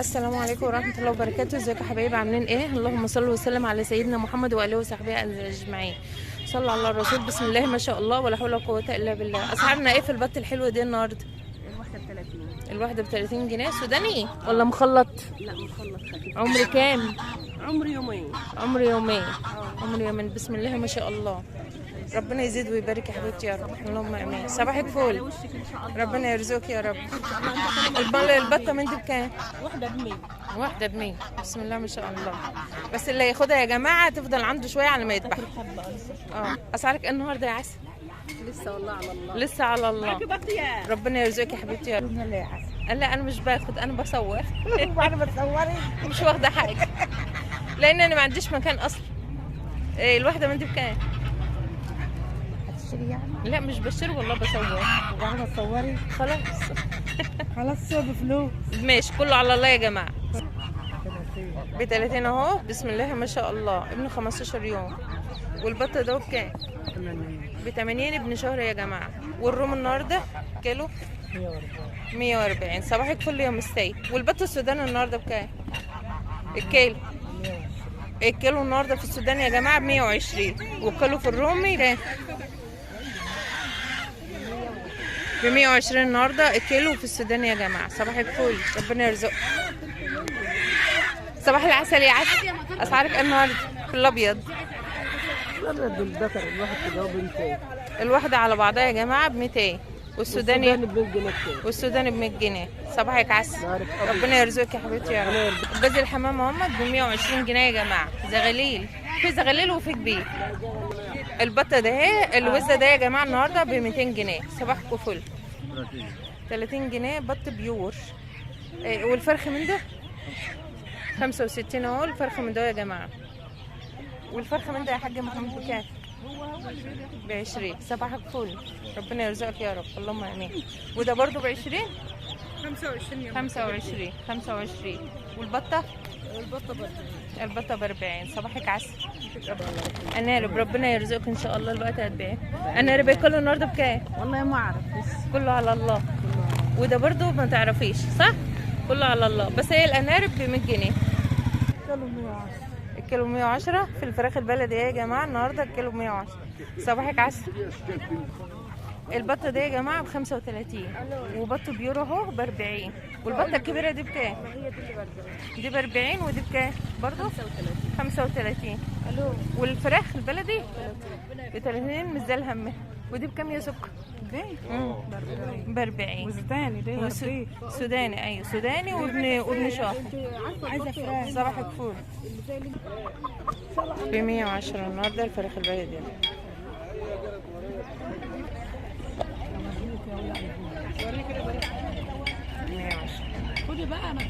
السلام عليكم ورحمة الله وبركاته. ازيكم يا حبايبي، عاملين ايه؟ اللهم صل وسلم على سيدنا محمد وآله وصحبه اجمعين. صلوا على الرسول. بسم الله ما شاء الله ولا حول ولا قوة الا بالله. اسعارنا ايه في البط الحلو دي النهارده؟ الواحدة ب30. الواحدة ب30 جنيه. سوداني ولا مخلط؟ لا مخلط خفيف. عمري كام؟ عمري يومين. عمري يومين. عمري يومين. بسم الله ما شاء الله. ربنا يزيد ويبارك يا حبيبتي يا رب. اللهم امين. صباحك فول. وشك ان شاء الله. ربنا يرزقك يا رب. البطة من دي بكام؟ واحدة ب100. واحدة ب100. بسم الله ما شاء الله. بس اللي ياخدها يا جماعة تفضل عنده شوية على ما يذبح. أسعارك إيه النهاردة يا عسل؟ لسه والله على الله. لسه على الله. بطيئة. ربنا يرزقك يا حبيبتي يا رب. لا أنا مش باخد، أنا بصور. وأنا بتصوري؟ مش واخدة حاجة لأن أنا ما عنديش مكان أصلا. إيه الواحدة من دي بكام؟ هتشتري يعني؟ لا مش بشتري والله، بصور. وأنا بتصوري؟ خلاص. خلاص سوى بفلوس. ماشي، كله على الله يا جماعة. ب30 أهو. بسم الله ما شاء الله. ابن 15 يوم. والبط ده بكام؟ ب80. ابن شهر يا جماعة. والروم النهارده كيلو 140. صباحك فل يا مستي. والبط السوداني النهارده بكام؟ الكيلو النهارده في السودان يا جماعة ب120. والكيلو في الرومي كام؟ ب120 النهارده الكيلو في السودان يا جماعة. صباحك فل، ربنا يرزقك. صباح العسل يا عسل. اسعارك ايه النهارده في الابيض؟ الأبيض الذكر الواحد كده ب200. الواحدة على بعضها يا جماعة ب200. والسوداني ب100 جنيه. والسوداني ب100 جنيه. صباحك عسل. ربنا يرزقك يا حبيبتي يا رب. جوز الحمام اهمت ب120 جنيه يا جماعة. زغليل، في زغليل وفي كبير. البطة ده اهي، الوزة ده يا جماعة النهارده ب200 جنيه. صباحكم فل. 30 جنيه بط بيور. والفرخ من ده 65 اهو. الفرخ من ده يا جماعة. والفرخة من ده يا حاج محمد بكام؟ ب20. صباحك فل، ربنا يرزقك يا رب. اللهم امين. وده برضو ب20. 25. والبطة؟ البطة ب40. صباحك عسل. أنارب، ربنا يرزقك إن شاء الله. الوقت هتبيع أنارب كله النهارده بكام؟ والله ما أعرف بس. كله على الله. وده برضو ما تعرفيش صح؟ كله على الله. بس هي الأنارب ب100 جنيه. كيلو 110. الكيلو 110 في الفراخ البلدي يا جماعة. النهارده الكيلو 110. صباحك عسل. البطة دي يا جماعة ب35. وبط بيورو اهو ب40. والبطة الكبيرة دي بكام؟ دي ب40. ودي بكام؟ برضه 35. والفراخ البلدي ب30. مش زي الهم. ودي بكام يا سكر؟ ب40. وزداني ده سوداني. ايوه سوداني وابن شهر. عايزة فراخ. صباحك فول. ب110 النهارده الفراخ البلدي. خدي بقى انا